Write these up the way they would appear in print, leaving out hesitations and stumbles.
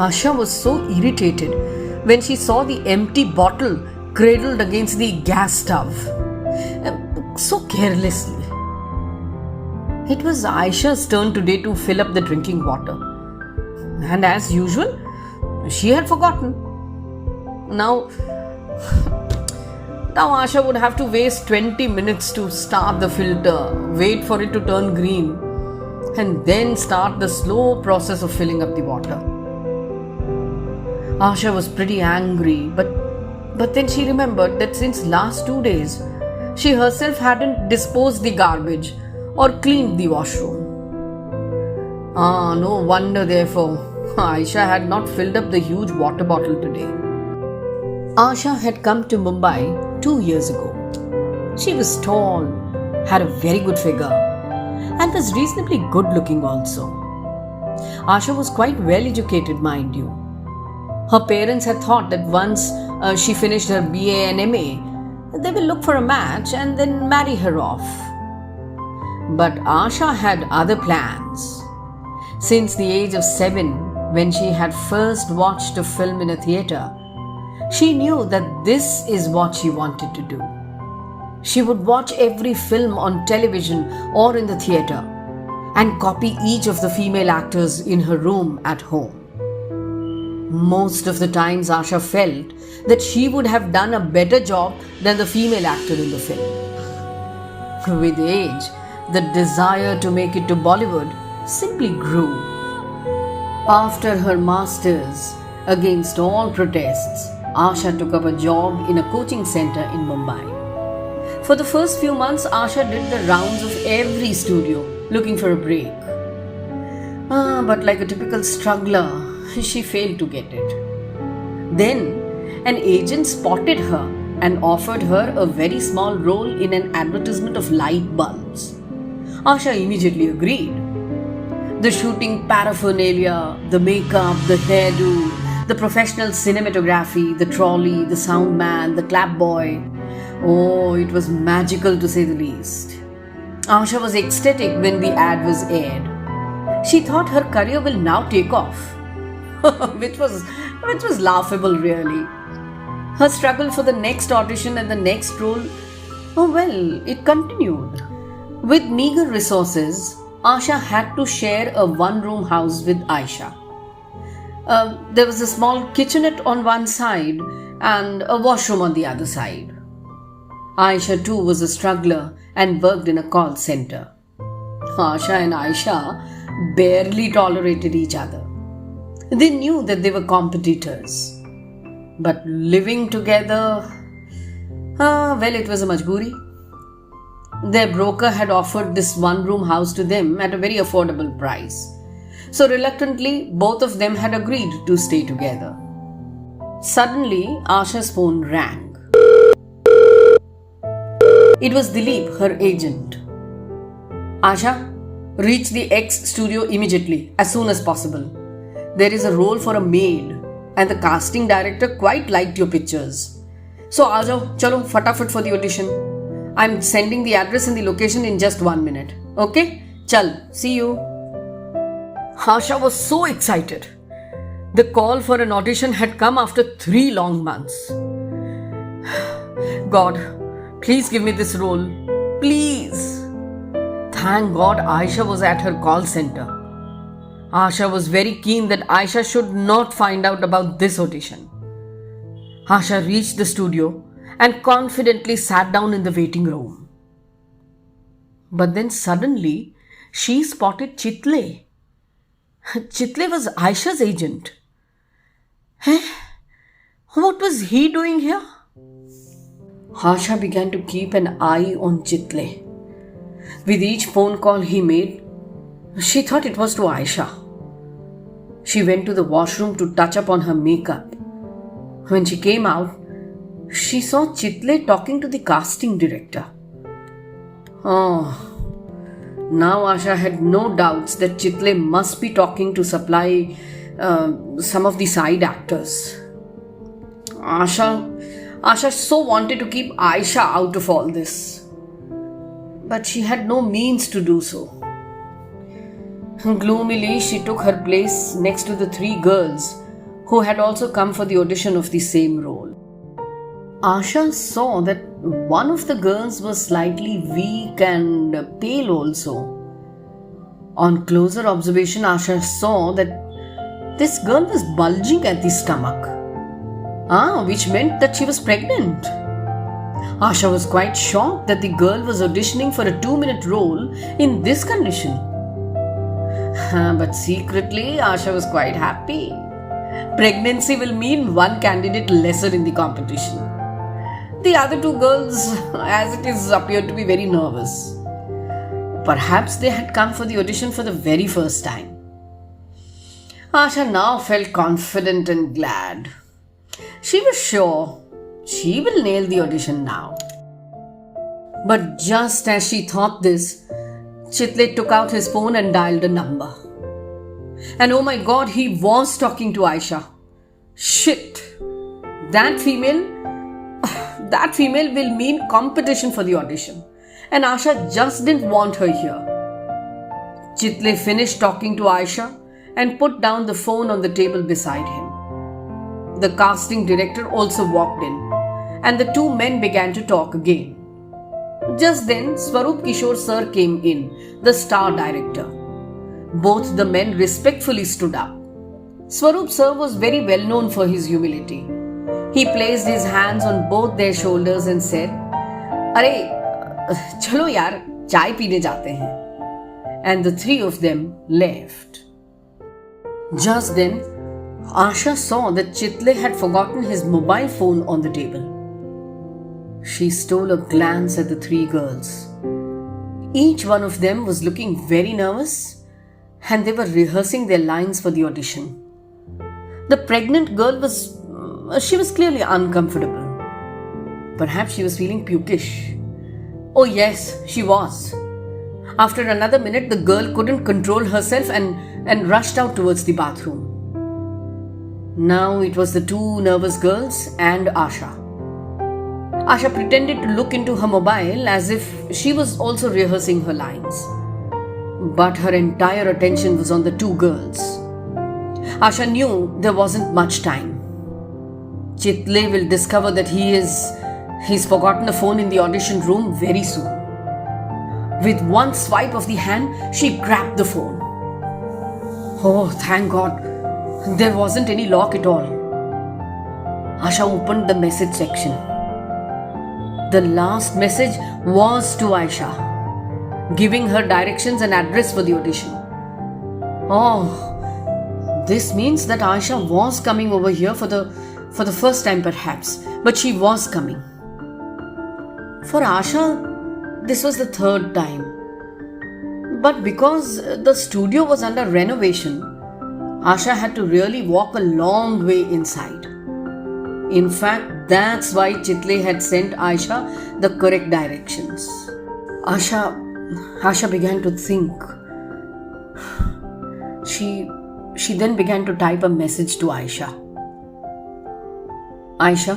Asha was so irritated when she saw the empty bottle cradled against the gas stove. So carelessly. It was Ayesha's turn today to fill up the drinking water. And as usual, she had forgotten. Now Asha would have to waste 20 minutes to start the filter, wait for it to turn green, and then start the slow process of filling up the water. Asha was pretty angry, but then she remembered that since last 2 days, she herself hadn't disposed the garbage or cleaned the washroom. No wonder therefore Ayesha had not filled up the huge water bottle today. Asha had come to Mumbai 2 years ago. She was tall, had a very good figure, and was reasonably good looking also. Asha was quite well educated, mind you. Her parents had thought that once she finished her BA and MA, they will look for a match and then marry her off. But Asha had other plans. Since the age of 7, when she had first watched a film in a theatre, she knew that this is what she wanted to do. She would watch every film on television or in the theatre and copy each of the female actors in her room at home. Most of the times Asha felt that she would have done a better job than the female actor in the film. With age, the desire to make it to Bollywood simply grew. After her masters, against all protests, Asha took up a job in a coaching center in Mumbai. For the first few months, Asha did the rounds of every studio looking for a break. But like a typical struggler, she failed to get it. Then, an agent spotted her and offered her a very small role in an advertisement of light bulbs. Asha immediately agreed. The shooting paraphernalia, the makeup, the hairdo, the professional cinematography, the trolley, the sound man, the clap boy. Oh, it was magical to say the least. Asha was ecstatic when the ad was aired. She thought her career will now take off, which was laughable really. Her struggle for the next audition and the next role, it continued. With meager resources, Asha had to share a one-room house with Ayesha. There was a small kitchenette on one side and a washroom on the other side. Ayesha too was a struggler and worked in a call center. Asha and Ayesha barely tolerated each other. They knew that they were competitors. But living together, it was a majboori. Their broker had offered this one-room house to them at a very affordable price. So reluctantly, both of them had agreed to stay together. Suddenly, Asha's phone rang. It was Dilip, her agent. Asha, reach the X studio immediately, as soon as possible. There is a role for a maid, and the casting director quite liked your pictures. So aajo, chalo, fatafat for the audition. I'm sending the address and the location in just 1 minute. Okay? Chal, see you. Asha was so excited. The call for an audition had come after 3 long months. God, please give me this role. Please. Thank God Ayesha was at her call center. Asha was very keen that Ayesha should not find out about this audition. Asha reached the studio and confidently sat down in the waiting room. But then suddenly, she spotted Chitle. Chitle was Ayesha's agent. What was he doing here? Asha began to keep an eye on Chitle. With each phone call he made, she thought it was to Ayesha. She went to the washroom to touch up on her makeup. When she came out, she saw Chitle talking to the casting director. Now Asha had no doubts that Chitle must be talking to supply some of the side actors. Asha so wanted to keep Ayesha out of all this. But she had no means to do so. Gloomily, she took her place next to the 3 girls who had also come for the audition of the same role. Asha saw that one of the girls was slightly weak and pale also. On closer observation, Asha saw that this girl was bulging at the stomach. Which meant that she was pregnant. Asha was quite shocked that the girl was auditioning for a 2-minute role in this condition. But secretly, Asha was quite happy. Pregnancy will mean one candidate lesser in the competition. The other two girls, as it is, appeared to be very nervous. Perhaps they had come for the audition for the very first time. Asha now felt confident and glad. She was sure she will nail the audition now. But just as she thought this, Chitle took out his phone and dialed a number. And oh my God, he was talking to Ayesha. Shit! That female will mean competition for the audition. And Asha just didn't want her here. Chitle finished talking to Ayesha and put down the phone on the table beside him. The casting director also walked in, and the two men began to talk again. Just then, Swaroop Kishore sir came in, the star director. Both the men respectfully stood up. Swaroop sir was very well known for his humility. He placed his hands on both their shoulders and said, "Arey, chalo yaar, chai peene jaate hain." And the three of them left. Just then, Asha saw that Chitle had forgotten his mobile phone on the table. She stole a glance at the three girls. Each one of them was looking very nervous, and they were rehearsing their lines for the audition. The pregnant girl was clearly uncomfortable. Perhaps she was feeling pukish. Oh yes, she was. After another minute, the girl couldn't control herself and rushed out towards the bathroom. Now it was the two nervous girls and Asha. Asha pretended to look into her mobile as if she was also rehearsing her lines. But her entire attention was on the two girls. Asha knew there wasn't much time. Chitle will discover that he's forgotten a phone in the audition room very soon. With one swipe of the hand, she grabbed the phone. Oh, thank God, there wasn't any lock at all. Asha opened the message section. The last message was to Ayesha, giving her directions and address for the audition. Oh, this means that Ayesha was coming over here for the first time perhaps, but she was coming. For Asha, this was the third time. But because the studio was under renovation, Asha had to really walk a long way inside. In fact, that's why Chitle had sent Ayesha the correct directions. Asha began to think. She then began to type a message to Ayesha. Ayesha,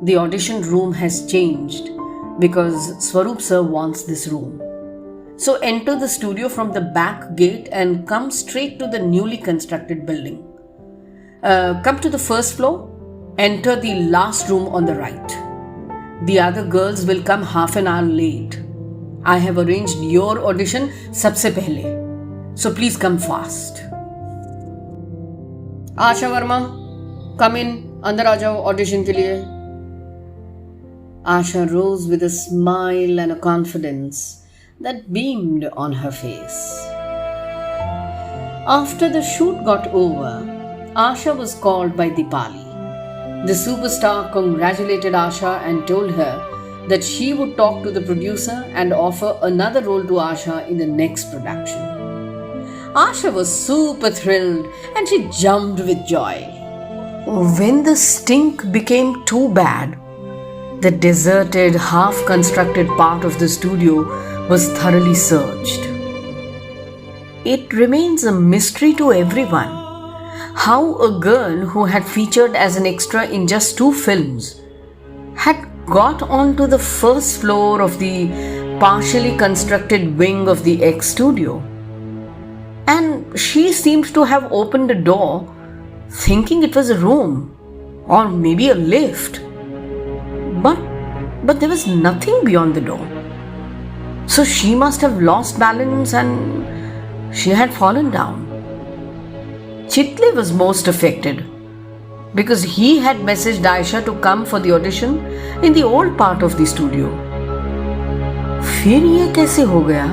the audition room has changed because Swaroop sir wants this room. So enter the studio from the back gate and come straight to the newly constructed building. Come to the first floor, enter the last room on the right. The other girls will come half an hour late. I have arranged your audition sabse pehle. So please come fast. Asha Verma, come in. अंदर आ जाओ audition के लिए. Asha rose with a smile and a confidence that beamed on her face. After the shoot got over, Asha was called by Dipali. The superstar congratulated Asha and told her that she would talk to the producer and offer another role to Asha in the next production. Asha was super thrilled and she jumped with joy. When the stink became too bad, the deserted, half-constructed part of the studio was thoroughly searched. It remains a mystery to everyone how a girl who had featured as an extra in just 2 films had got onto the first floor of the partially constructed wing of the X studio. And she seemed to have opened a door thinking it was a room or maybe a lift. But there was nothing beyond the door. So she must have lost balance and she had fallen down. Chitle was most affected because he had messaged Ayesha to come for the audition in the old part of the studio. फिर ये कैसे हो गया